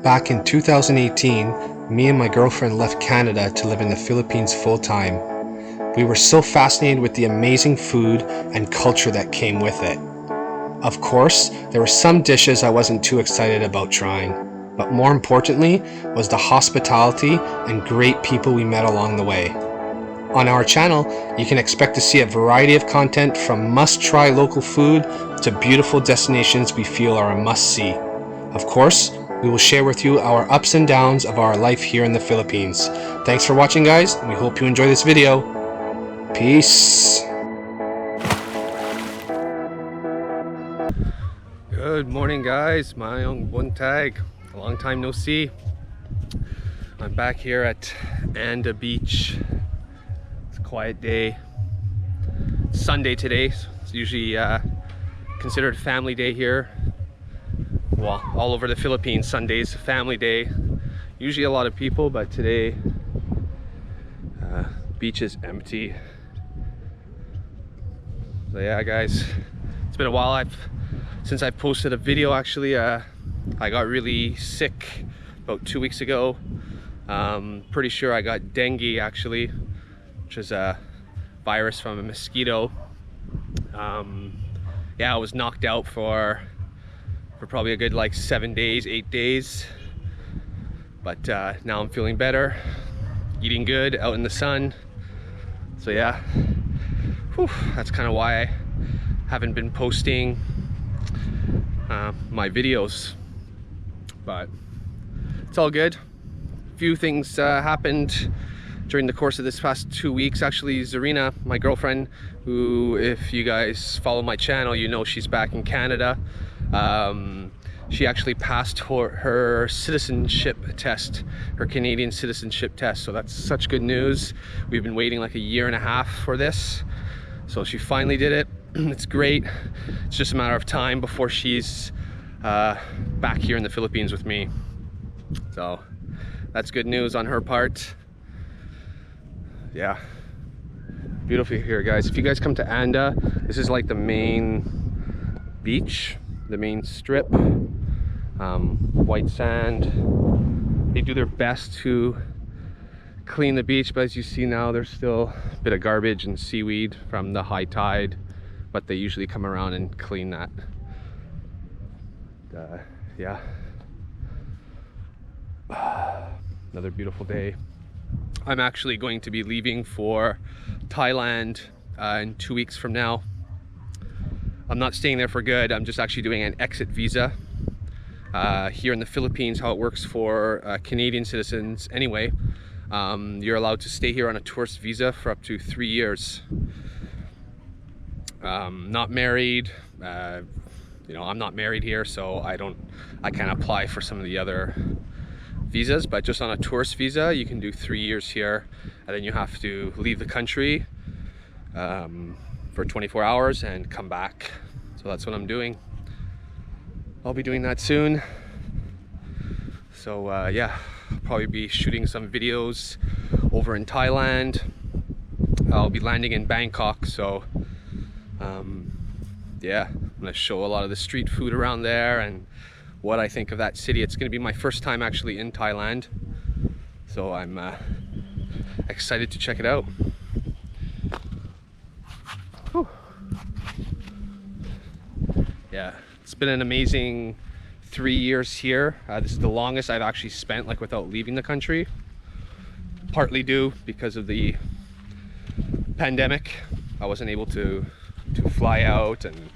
Back in 2018, me and my girlfriend left Canada to live in the Philippines full time. We were so fascinated with the amazing food and culture that came with it. Of course, there were some dishes I wasn't too excited about trying, but more importantly was the hospitality and great people we met along the way. On our channel, you can expect to see a variety of content from must-try local food to beautiful destinations we feel are a must-see. Of course, we will share with you our ups and downs of our life here in the Philippines. Thanks for watching, guys, and we hope you enjoy this video. Peace. Good morning, guys. Mayong buntag. A long time no see. I'm back here at Anda Beach. It's a quiet day. It's Sunday today. It's usually considered a family day here. Well, all over the Philippines, Sunday's a family day. Usually a lot of people, but today beach is empty. So yeah, guys, it's been a while since I posted a video. Actually, I got really sick about 2 weeks ago. Pretty sure I got dengue, actually, which is a virus from a mosquito. Yeah, I was knocked out for probably a good like 7 days, 8 days, but now I'm feeling better, eating good, out in the sun. So yeah, that's kind of why I haven't been posting my videos, but it's all good. A few things happened during the course of this past 2 weeks. Actually, Zarina, my girlfriend, who, if you guys follow my channel, you know she's back in Canada. She actually passed her citizenship test, her Canadian citizenship test. So that's such good news. We've been waiting like a year and a half for this. So she finally did it. It's great. It's just a matter of time before she's back here in the Philippines with me. So that's good news on her part. Yeah, beautiful here, guys. If you guys come to Anda, this is like the main beach, the main strip. White sand. They do their best to clean the beach, but as you see now, there's still a bit of garbage and seaweed from the high tide, but they usually come around and clean that. Yeah, another beautiful day. I'm actually going to be leaving for Thailand in 2 weeks from now. I'm not staying there for good. I'm just actually doing an exit visa. Here in the Philippines, how it works for Canadian citizens anyway, you're allowed to stay here on a tourist visa for up to 3 years. Not married, you know, I'm not married here, so I can't apply for some of the other visas, but just on a tourist visa you can do 3 years here, and then you have to leave the country for 24 hours and come back. So that's what I'm doing. I'll be doing that soon. So yeah, I'll probably be shooting some videos over in Thailand. I'll be landing in Bangkok, so yeah, I'm gonna show a lot of the street food around there and what I think of that city. It's gonna be my first time actually in Thailand, so I'm excited to check it out. Whew. Yeah, it's been an amazing 3 years here. This is the longest I've actually spent like without leaving the country, partly due because of the pandemic. I wasn't able to fly out, and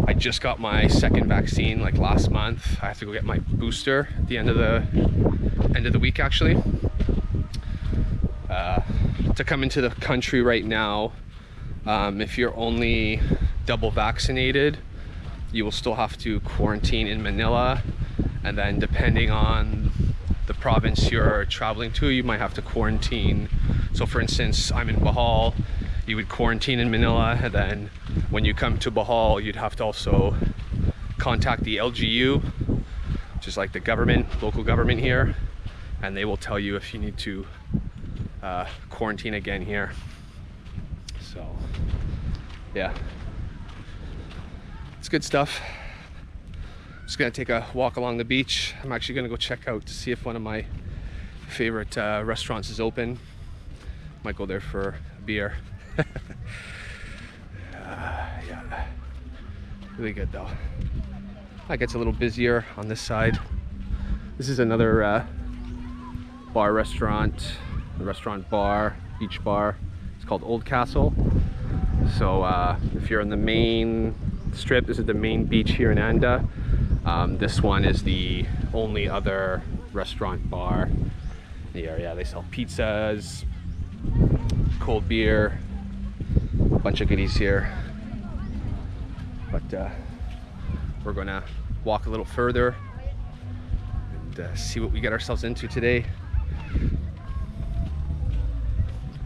I just got my second vaccine like last month. I have to go get my booster at the end of the week, actually. To come into the country right now, if you're only double vaccinated, you will still have to quarantine in Manila, and then depending on the province you're traveling to, you might have to quarantine. So for instance, I'm in Bohol, you would quarantine in Manila, and then when you come to Bohol, you'd have to also contact the LGU, which is like the government, local government here, and they will tell you if you need to quarantine again here. So yeah, it's good stuff. Just gonna take a walk along the beach. I'm actually gonna go check out to see if one of my favorite restaurants is open. Might go there for a beer. Yeah, really good though. It gets a little busier on this side. This is another bar restaurant, bar, beach bar. It's called Old Castle. So if you're on the main strip, this is the main beach here in Anda. This one is the only other restaurant bar in the area. They sell pizzas, cold beer, a bunch of goodies here. But we're gonna walk a little further and see what we get ourselves into today.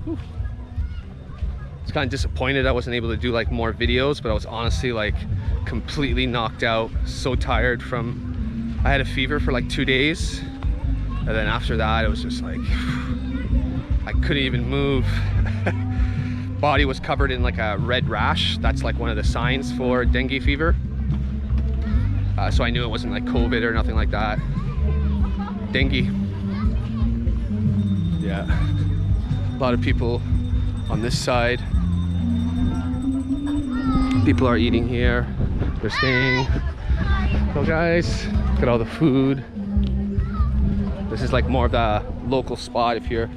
Whew. I was kind of disappointed I wasn't able to do like more videos, but I was honestly like completely knocked out, so tired from, I had a fever for like 2 days, and then after that it was just like I couldn't even move. Body was covered in like a red rash. That's like one of the signs for dengue fever. So I knew it wasn't like COVID or nothing like that. Dengue. Yeah. A lot of people on this side. People are eating here. They're staying. So guys, look at all the food. This is like more of the local spot. If you're,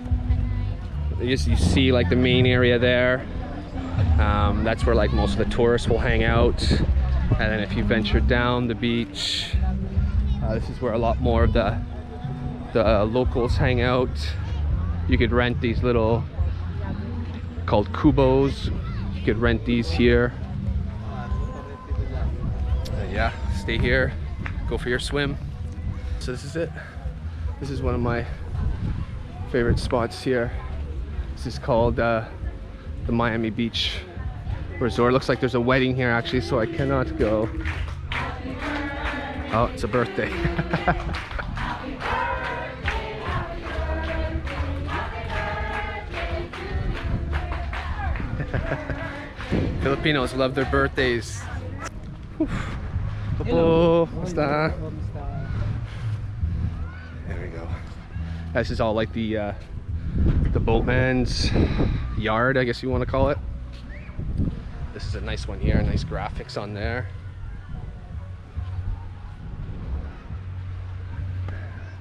you see like the main area there. That's where like most of the tourists will hang out. And then if you venture down the beach, this is where a lot more of the locals hang out. You could rent these little, called kubos. You could rent these here. Yeah, stay here, go for your swim. So this is it. This is one of my favorite spots here. This is called the Miami Beach Resort. Looks like there's a wedding here actually, so I cannot go. Oh, it's a birthday. Filipinos love their birthdays. Hello. There we go. This is all like the boatman's yard, I guess you want to call it. This is a nice one here, nice graphics on there.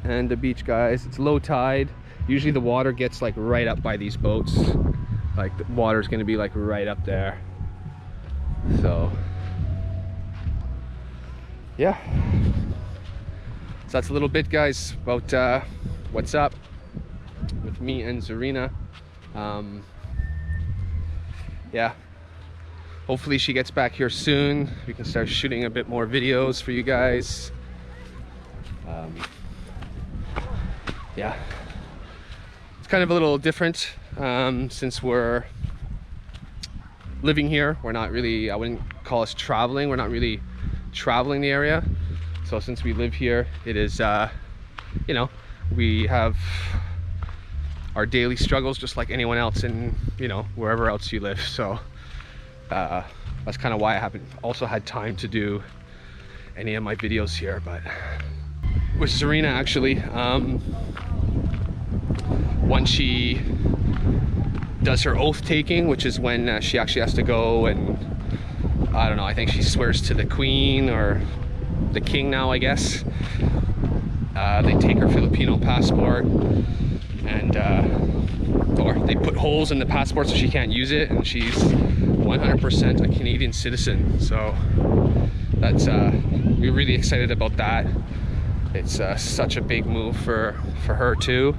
And the beach, guys, it's low tide. Usually the water gets like right up by these boats. Like the water's gonna be like right up there. So yeah, so that's a little bit, guys, about what's up with me and Zarina. Yeah, hopefully she gets back here soon. We can start shooting a bit more videos for you guys. Yeah, it's kind of a little different since we're living here. We're not really, I wouldn't call us traveling. We're not really traveling the area. So since we live here, it is you know, we have our daily struggles just like anyone else in, you know, wherever else you live. So that's kind of why I haven't also had time to do any of my videos here. But with Serena, actually, once she does her oath taking, which is when she actually has to go and, I don't know, I think she swears to the queen or the king now, I guess. They take her Filipino passport and or they put holes in the passport so she can't use it, and she's 100% a Canadian citizen. So that's we're really excited about that. It's such a big move for her too,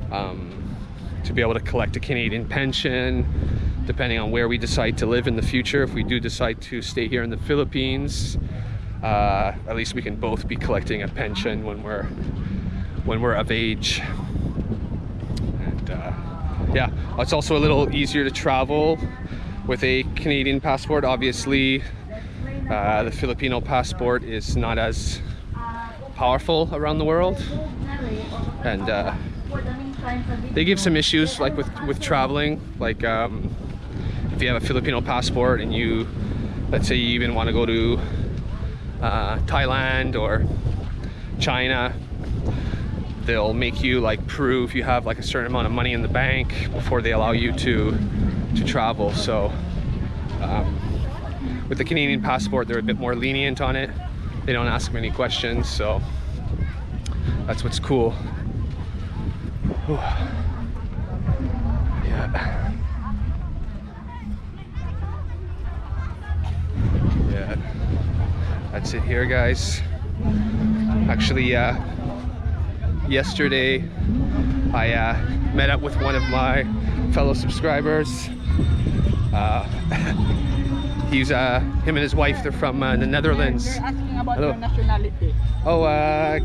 to be able to collect a Canadian pension depending on where we decide to live in the future. If we do decide to stay here in the Philippines, at least we can both be collecting a pension when we're of age. And yeah, it's also a little easier to travel with a Canadian passport. Obviously, the Filipino passport is not as powerful around the world, and they give some issues like with traveling, like if you have a Filipino passport and you, let's say you even want to go to Thailand or China, they'll make you like prove you have like a certain amount of money in the bank before they allow you to travel. So with the Canadian passport, they're a bit more lenient on it. They don't ask many questions, so that's what's cool. Whew. Yeah. Yeah. That's it here, guys. Actually, yesterday I met up with one of my fellow subscribers. He's him and his wife, they're from the Netherlands. You're asking about Hello. your nationality. Oh,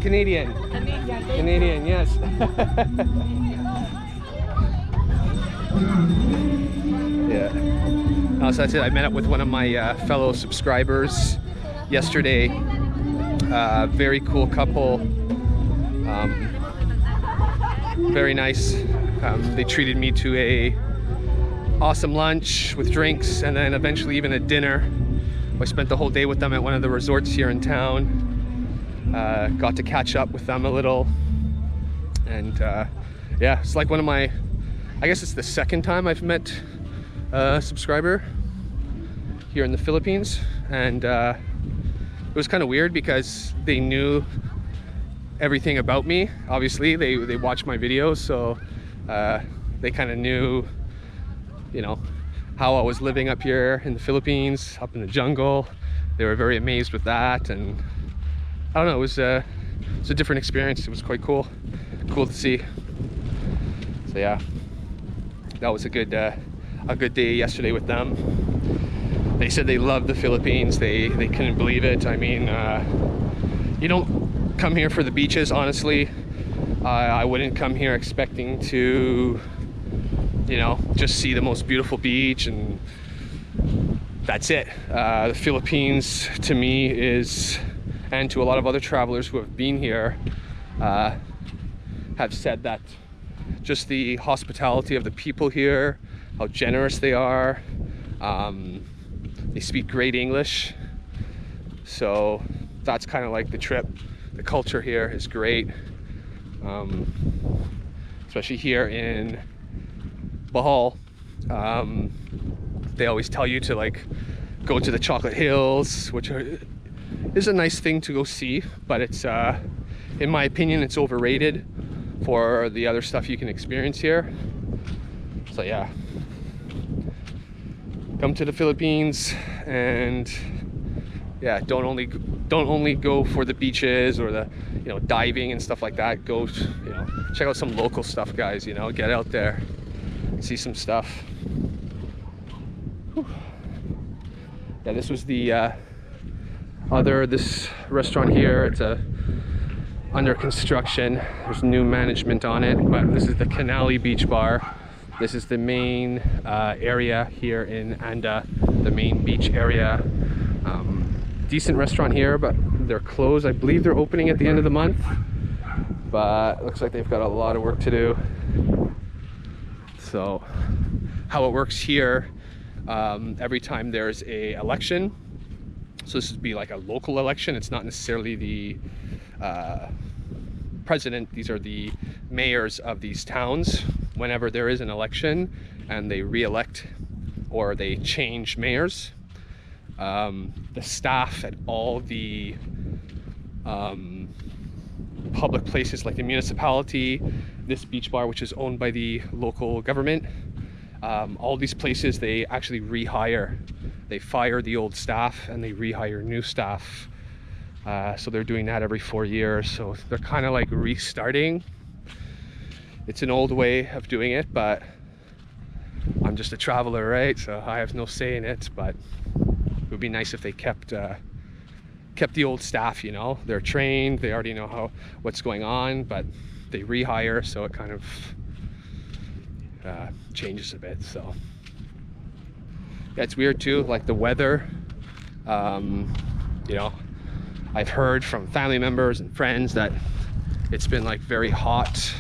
Canadian. Canadian, yes. Yeah. So that's it. I met up with one of my fellow subscribers yesterday. Very cool couple. Very nice. They treated me to a awesome lunch with drinks, and then eventually even a dinner. I spent the whole day with them at one of the resorts here in town. Got to catch up with them a little, and yeah, it's like one of my, I guess it's the second time I've met a subscriber here in the Philippines, and it was kind of weird because they knew everything about me. Obviously they watched my videos, so they kind of knew, you know, how I was living up here in the Philippines, up in the jungle. They were very amazed with that, and I don't know, it was a different experience. It was quite cool to see. So yeah, that was a good day yesterday with them. They said they loved the Philippines. They couldn't believe it. I mean, you don't come here for the beaches, honestly. I wouldn't come here expecting to, you know, just see the most beautiful beach and that's it. The Philippines, to me, is, and to a lot of other travelers who have been here, have said that just the hospitality of the people here, how generous they are. They speak great English, so that's kind of like the trip. The culture here is great, especially here in Bohol. They always tell you to like go to the Chocolate Hills, which is a nice thing to go see, but it's in my opinion, it's overrated for the other stuff you can experience here. So yeah, come to the Philippines, and yeah, don't only go for the beaches or the, you know, diving and stuff like that. Go, you know, check out some local stuff, guys. You know, get out there, see some stuff. Whew. Yeah, this was the this restaurant here. It's under construction. There's new management on it, but this is the Canali Beach Bar. This is the main area here in Anda, the main beach area. Decent restaurant here, but they're closed. I believe they're opening at the end of the month, but looks like they've got a lot of work to do. So how it works here, every time there's a election, so this would be like a local election, it's not necessarily the president, these are the mayors of these towns. Whenever there is an election and they re-elect or they change mayors, the staff at all the public places like the municipality, this beach bar, which is owned by the local government, all these places, they actually rehire. They fire the old staff and they rehire new staff. So they're doing that every 4 years. So they're kind of like restarting. It's an old way of doing it, but I'm just a traveler, right? So I have no say in it, but it would be nice if they kept the old staff, you know. They're trained, they already know what's going on, but they rehire, so it kind of changes a bit. So yeah, it's weird too, like the weather. You know, I've heard from family members and friends that it's been like very hot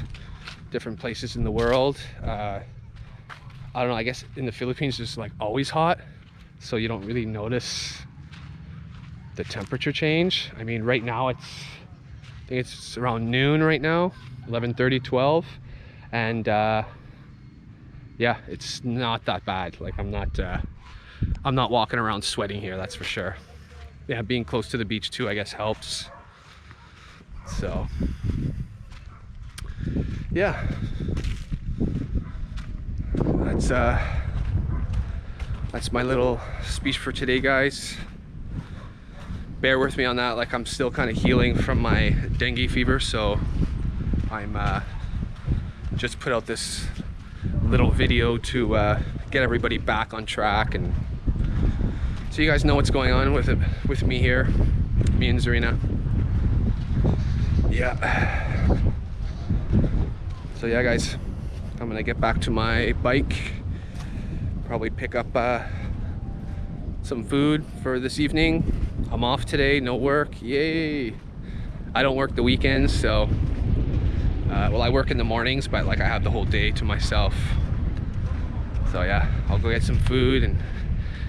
different places in the world. I don't know, I guess in the Philippines it's like always hot, so you don't really notice the temperature change. I mean, right now I think it's around noon right now, 11:30, 12, and yeah, it's not that bad. Like I'm not walking around sweating here, that's for sure. Yeah, being close to the beach too, I guess, helps. So yeah, that's my little speech for today, guys. Bear with me on that. Like, I'm still kind of healing from my dengue fever, so I'm just put out this little video to get everybody back on track, and so you guys know what's going on with me here, me and Zarina. Yeah. So yeah, guys, I'm gonna get back to my bike, probably pick up some food for this evening. I'm off today, no work, yay. I don't work the weekends, so well, I work in the mornings, but like I have the whole day to myself. So yeah, I'll go get some food and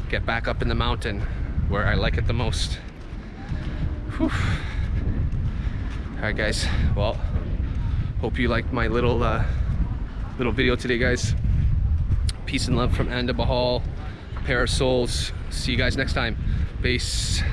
get back up in the mountain where I like it the most. Whew. All right, guys, well, hope you liked my little video today, guys. Peace and love from Anda Bahal, pair of souls. See you guys next time. Peace.